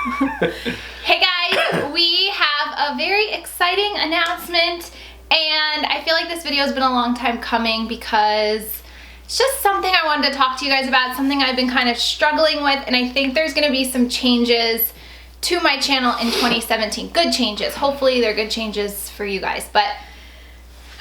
Hey guys, we have a very exciting announcement, and I feel like this video has been a long time coming because it's just something I wanted to talk to you guys about, something I've been kind of struggling with, and I think there's going to be some changes to my channel in 2017. Good changes. Hopefully they're good changes for you guys, but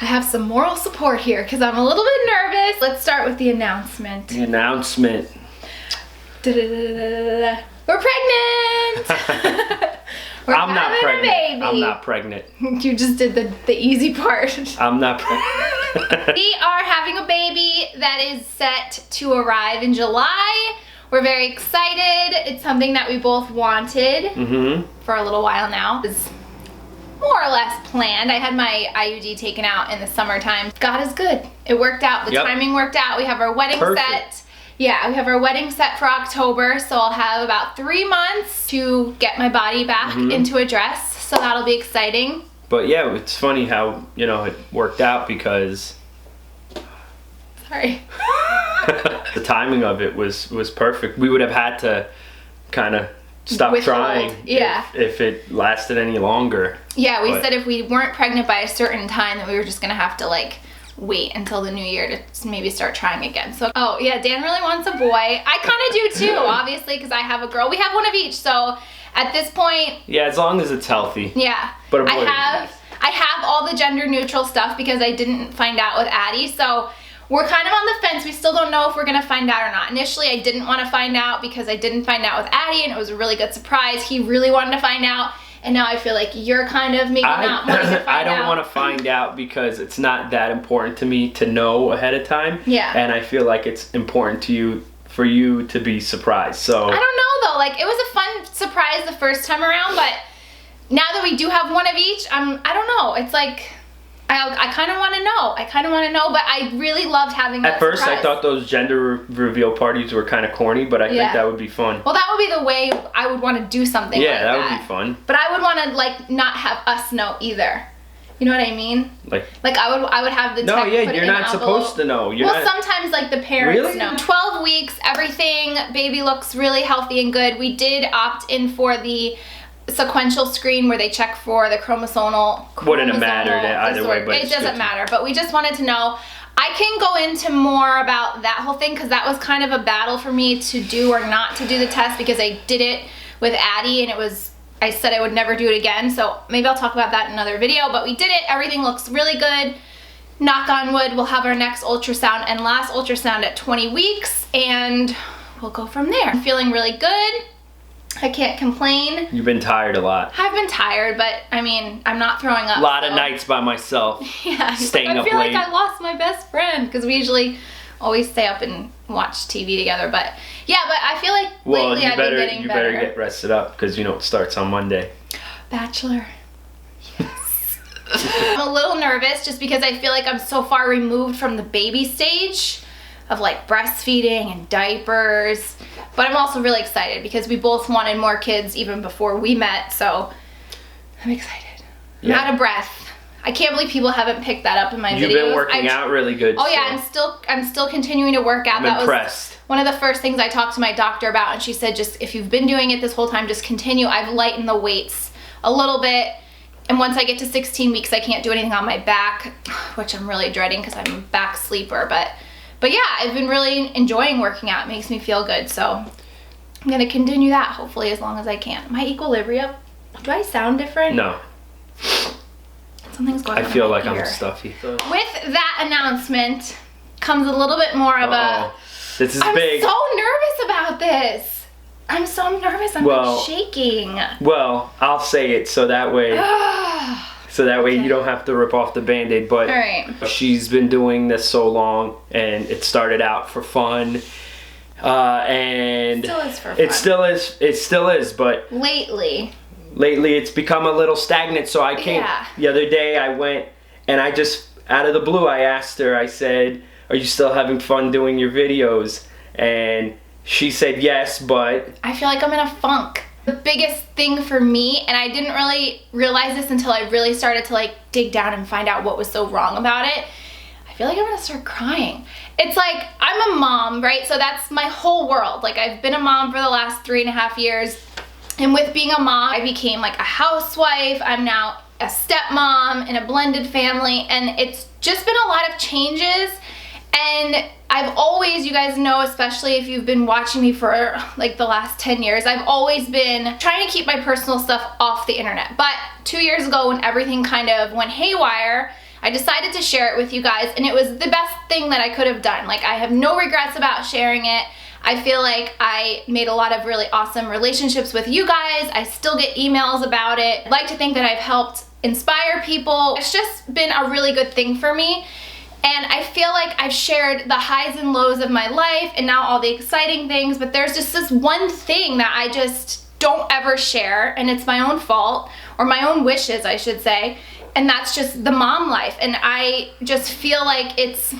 I have some moral support here because I'm a little bit nervous. Let's start with the announcement. The announcement. Da-da-da-da-da-da. We're pregnant! I'm not pregnant. A baby. I'm not pregnant. You just did the easy part. I'm not pregnant. We are having a baby that is set to arrive in July. We're very excited. It's something that we both wanted for a little while now. It's more or less planned. I had my IUD taken out in the summertime. God is good. It worked out. The timing worked out. We have our wedding set. Yeah, we have our wedding set for October, so I'll have about 3 months to get my body back into a dress, so that'll be exciting. But yeah, it's funny how, you know, it worked out because... Sorry. The timing of it was perfect. We would have had to kind of stop trying if it lasted any longer. Yeah, we said if we weren't pregnant by a certain time, then we were just going to have to, like, wait until the new year to maybe start trying again. So, oh yeah, Dan really wants a boy. I kind of do too, obviously, because I have a girl. We have one of each, so at this point... Yeah, as long as it's healthy. Yeah. But a boy I have all the gender neutral stuff because I didn't find out with Addie, so we're kind of on the fence. We still don't know if we're going to find out or not. Initially, I didn't want to find out because I didn't find out with Addie, and it was a really good surprise. He really wanted to find out. And now I feel like you're kind of maybe not wanting to find out. I don't want to find out because it's not that important to me to know ahead of time. Yeah. And I feel like it's important to you for you to be surprised. So I don't know though. Like, it was a fun surprise the first time around, but now that we do have one of each, I don't know. It's like I kind of want to know. I kind of want to know, but I really loved having that surprise. At first, I thought those gender reveal parties were kind of corny, but I think that would be fun. Well, that would be the way I would want to do something like that. Yeah, that would be fun. But I would want to, like, not have us know either. You know what I mean? Like I would have the tech put it in you're not supposed to know. Sometimes, like, the parents know. 12 weeks, everything, baby looks really healthy and good. We did opt in for the sequential screen where they check for the chromosomal wouldn't have mattered either way, but it doesn't matter. But we just wanted to know. I can go into more about that whole thing because that was kind of a battle for me to do or not to do the test because I did it with Addie and I said I would never do it again, so maybe I'll talk about that in another video. But we did it. Everything looks really good. Knock on wood, we'll have our next ultrasound and last ultrasound at 20 weeks and we'll go from there. I'm feeling really good. I can't complain. You've been tired a lot. I've been tired, but I mean, I'm not throwing up. A lot of nights by myself. Yeah, staying up late. I feel like I lost my best friend because we usually always stay up and watch TV together. But yeah, but I feel like lately I've been getting better. You better get rested up because you know it starts on Monday. Bachelor. Yes. I'm a little nervous just because I feel like I'm so far removed from the baby stage of like breastfeeding and diapers, but I'm also really excited because we both wanted more kids even before we met, so I'm excited. Yeah. I'm out of breath. I can't believe people haven't picked that up in my videos. You've been working out really good. Oh yeah, I'm still continuing to work out. I'm impressed. Was one of the first things I talked to my doctor about, and she said, just if you've been doing it this whole time, just continue. I've lightened the weights a little bit, and once I get to 16 weeks, I can't do anything on my back, which I'm really dreading because I'm a back sleeper, But yeah, I've been really enjoying working out. It makes me feel good, so I'm gonna continue that hopefully as long as I can. My equilibrium, do I sound different? No. Something's going on. I feel like I'm stuffy. With that announcement comes a little bit more of a... This is big. I'm so nervous about this. I'm so nervous, I'm like shaking. Well, I'll say it so that way... So that way you don't have to rip off the Band-Aid, but she's been doing this so long and it started out for fun. And still is for fun. It still is, but lately it's become a little stagnant, so I can't. The other day I went and I just, out of the blue, I asked her, I said, are you still having fun doing your videos? And she said yes, but I feel like I'm in a funk. The biggest thing for me, and I didn't really realize this until I really started to like dig down and find out what was so wrong about it, I feel like I'm gonna start crying. It's like, I'm a mom, right? So that's my whole world. Like, I've been a mom for the last 3.5 years, And with being a mom, I became like a housewife. I'm now a stepmom in a blended family, and it's just been a lot of changes. And I've always, you guys know, especially if you've been watching me for like the last 10 years, I've always been trying to keep my personal stuff off the internet. But 2 years ago, when everything kind of went haywire, I decided to share it with you guys, and it was the best thing that I could have done. Like, I have no regrets about sharing it. I feel like I made a lot of really awesome relationships with you guys. I still get emails about it. I'd like to think that I've helped inspire people. It's just been a really good thing for me. And I feel like I've shared the highs and lows of my life and now all the exciting things, but there's just this one thing that I just don't ever share, and it's my own fault, or my own wishes, I should say, and that's just the mom life. And I just feel like it's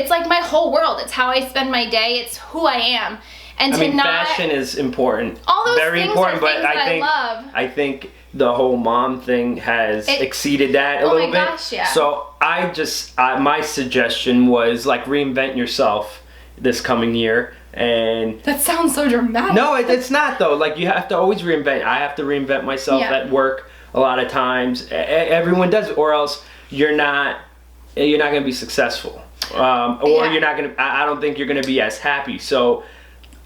like my whole world. It's how I spend my day. It's who I am. And fashion is important. All those very things important, are things but I think the whole mom thing has exceeded that a little bit. Gosh, yeah. So my suggestion was like reinvent yourself this coming year. And that sounds so dramatic. No, it's not though. Like, you have to always reinvent. I have to reinvent myself at work a lot of times. Everyone does it, or else you're not going to be successful. You're not going to, I don't think you're going to be as happy. So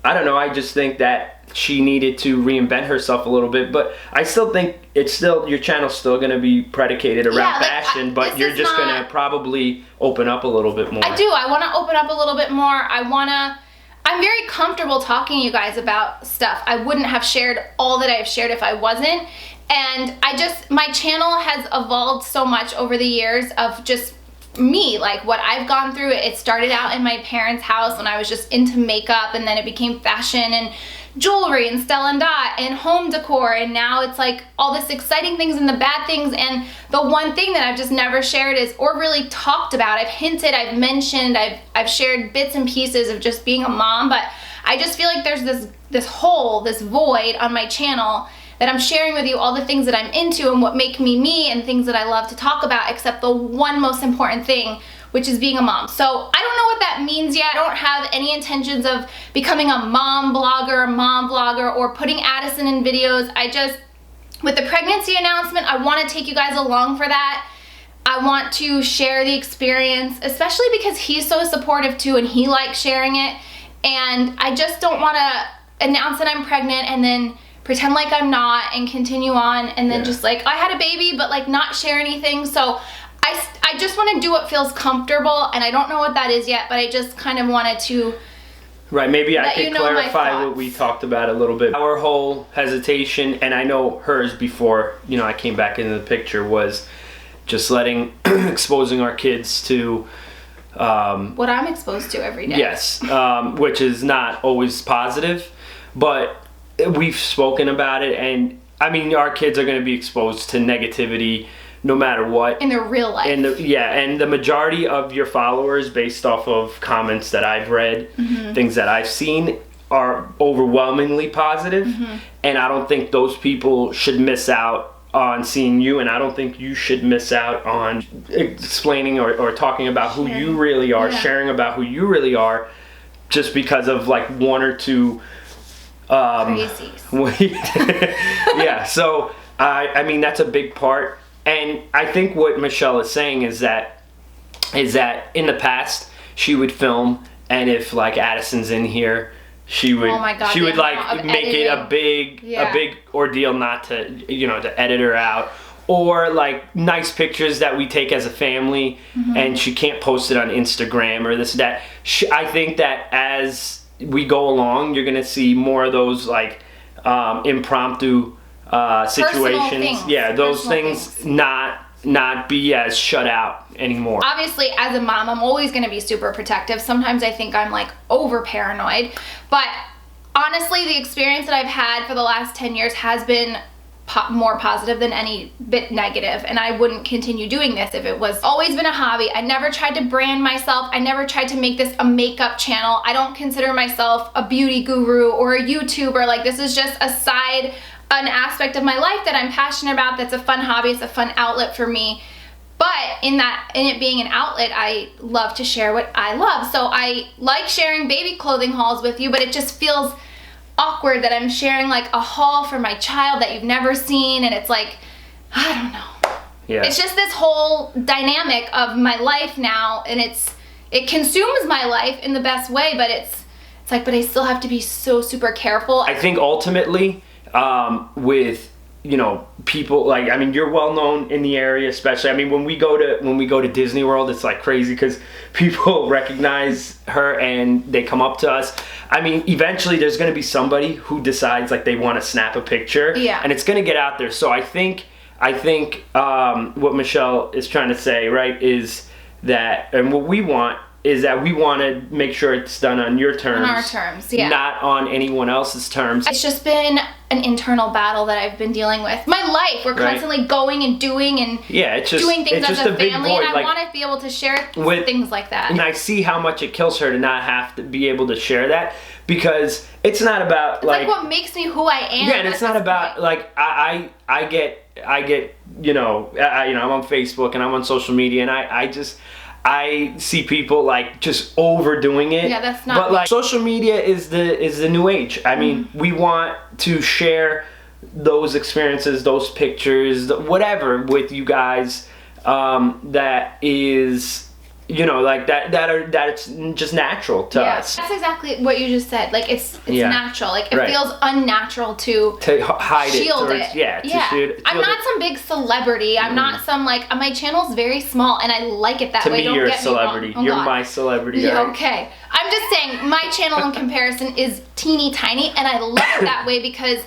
I don't know. I just think that she needed to reinvent herself a little bit, but I still think your channel's still going to be predicated around fashion, but you're just going to probably open up a little bit more. I do. I want to open up a little bit more. I'm very comfortable talking to you guys about stuff. I wouldn't have shared all that I've shared if I wasn't. And my channel has evolved so much over the years of just me, like what I've gone through. It started out in my parents' house when I was just into makeup, and then it became fashion and jewelry and Stella Dot and home decor, and now it's like all this exciting things and the bad things. And the one thing that I've just never shared or really talked about, I've hinted, I've mentioned, I've shared bits and pieces of just being a mom, but I just feel like there's this hole, this void on my channel that I'm sharing with you all the things that I'm into and what make me me and things that I love to talk about, except the one most important thing, which is being a mom. So I don't know what that means yet. I don't have any intentions of becoming a mom vlogger, or putting Addison in videos. With the pregnancy announcement, I want to take you guys along for that. I want to share the experience, especially because he's so supportive too, and he likes sharing it. And I just don't want to announce that I'm pregnant and then pretend like I'm not and continue on, and then just like, I had a baby, but like not share anything. So I just want to do what feels comfortable, and I don't know what that is yet, but I just kind of wanted to maybe I could clarify what we talked about a little bit. Our whole hesitation, and I know hers before, I came back into the picture, was just exposing our kids to what I'm exposed to every day. Yes, which is not always positive, but we've spoken about it, and I mean, our kids are going to be exposed to negativity no matter what. In their real life. And the majority of your followers, based off of comments that I've read, things that I've seen, are overwhelmingly positive. And I don't think those people should miss out on seeing you, and I don't think you should miss out on explaining or talking about who you really are, sharing about who you really are, just because of like one or two crazies. Yeah, so I mean, that's a big part. And I think what Michelle is saying is that in the past she would film, and if like Addison's in here, she would like make it a big ordeal not to to edit her out, or like nice pictures that we take as a family, and she can't post it on Instagram or this or that. I think that as we go along, you're gonna see more of those like impromptu situations. Those things not be as shut out anymore. Obviously, as a mom, I'm always going to be super protective. Sometimes I think I'm like over paranoid, but honestly, the experience that I've had for the last 10 years has been more positive than any bit negative, and I wouldn't continue doing this if it was always been a hobby. I never tried to brand myself. I never tried to make this a makeup channel. I don't consider myself a beauty guru or a YouTuber. Like, this is just an aspect of my life that I'm passionate about. That's a fun hobby. It's a fun outlet for me. But in it being an outlet, I love to share what I love. So I like sharing baby clothing hauls with you, but it just feels awkward that I'm sharing like a haul for my child that you've never seen, and it's like, I don't know. Yeah. It's just this whole dynamic of my life now, and it consumes my life in the best way, but it's like, but I still have to be so super careful. I think ultimately, with, you know, people like, I mean, you're well known in the area, especially. I mean, when we go to Disney World, it's like crazy because people recognize her and they come up to us. I mean, eventually there's going to be somebody who decides like they want to snap a picture, yeah, and it's going to get out there. So I think what Michelle is trying to say, right, is that, and what we want is that we want to make sure it's done on your terms. On our terms, yeah. Not on anyone else's terms. It's just been an internal battle that I've been dealing with. My life, we're constantly going and doing and doing things as a family, and I want to be able to share things like that. And I see how much it kills her to not have to be able to share that, because it's not about it's like what makes me who I am. Yeah, and it's not about like I get you know, I'm on Facebook and I'm on social media, and I see people like just overdoing it. Yeah, that's not. But like, social media is the new age. I mean, we want to share those experiences, those pictures, whatever with you guys. That is, you know, like that's just natural to us. That's exactly what you just said. Like it's natural. Like it feels unnatural to hide shield it. Yeah. I'm not some big celebrity. I'm not some like, my channel's very small and I like it that way. To me, you're a celebrity. You're my celebrity. Yeah, right? okay. I'm just saying my channel in comparison is teeny tiny, and I love it that way because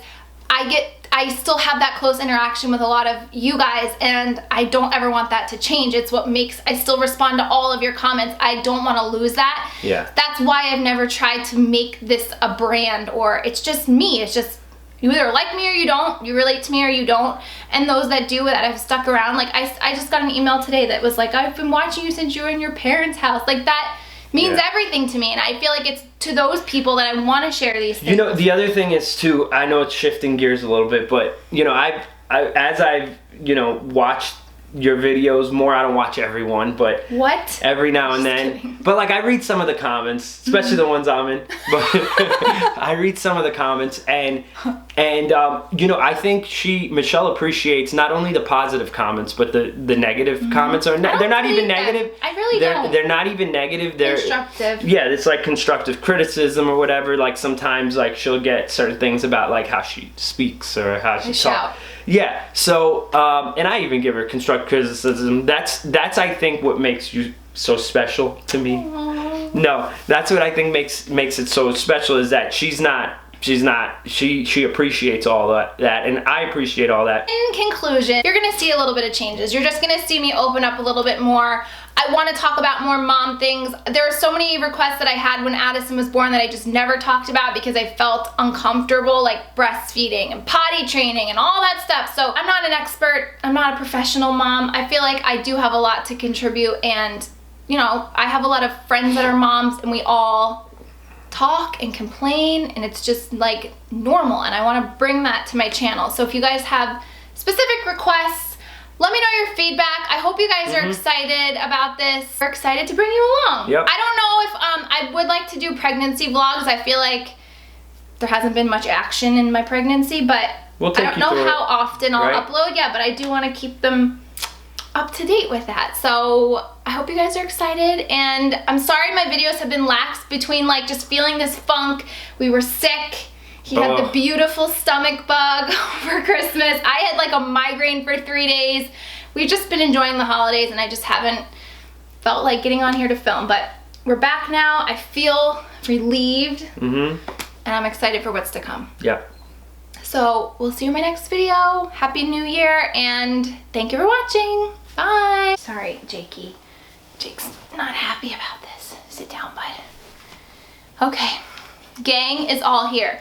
I still have that close interaction with a lot of you guys, and I don't ever want that to change. It's what makes, I still respond to all of your comments. I don't want to lose that. Yeah. That's why I've never tried to make this a brand, or it's just me. It's just, you either like me or you don't, you relate to me or you don't. And those that do that have stuck around. Like I just got an email today that was like, I've been watching you since you were in your parents' house. Like that means everything to me, and I feel like it's to those people that I want to share these things. You know, the other thing is too, I know it's shifting gears a little bit, but you know, as I've you know, watched your videos more, I don't watch everyone, but every now and then. Kidding. But like, I read some of the comments, especially the ones I'm in. But I read some of the comments, and you know, I think Michelle appreciates not only the positive comments, but the negative comments are they're not even negative. I really don't. They're not even negative. They're constructive. Yeah, it's like constructive criticism or whatever. Like sometimes like she'll get certain things about like how she speaks or how she talks. Yeah, so, and I even give her constructive criticism. That's I think what makes you so special to me. Aww. No, that's what I think makes it so special, is that she appreciates all that, and I appreciate all that. In conclusion, you're gonna see a little bit of changes. You're just gonna see me open up a little bit more. I want to talk about more mom things. There are so many requests that I had when Addison was born that I just never talked about because I felt uncomfortable, like breastfeeding and potty training and all that stuff. So I'm not an expert. I'm not a professional mom. I feel like I do have a lot to contribute, and you know, I have a lot of friends that are moms, and we all talk and complain, and it's just like normal, and I want to bring that to my channel. So if you guys have specific requests, let me know your feedback. I hope you guys are excited about this. We're excited to bring you along. Yep. I don't know if I would like to do pregnancy vlogs. I feel like there hasn't been much action in my pregnancy, but I don't know how often I'll upload. Yeah, but I do want to keep them up to date with that. So I hope you guys are excited, and I'm sorry my videos have been lax between like just feeling this funk. We were sick. He had the beautiful stomach bug over Christmas. I had like a migraine for 3 days. We've just been enjoying the holidays, and I just haven't felt like getting on here to film, but we're back now. I feel relieved, and I'm excited for what's to come. Yeah. So we'll see you in my next video. Happy New Year, and thank you for watching. Bye. Sorry, Jakey. Jake's not happy about this. Sit down, bud. Okay. Gang is all here.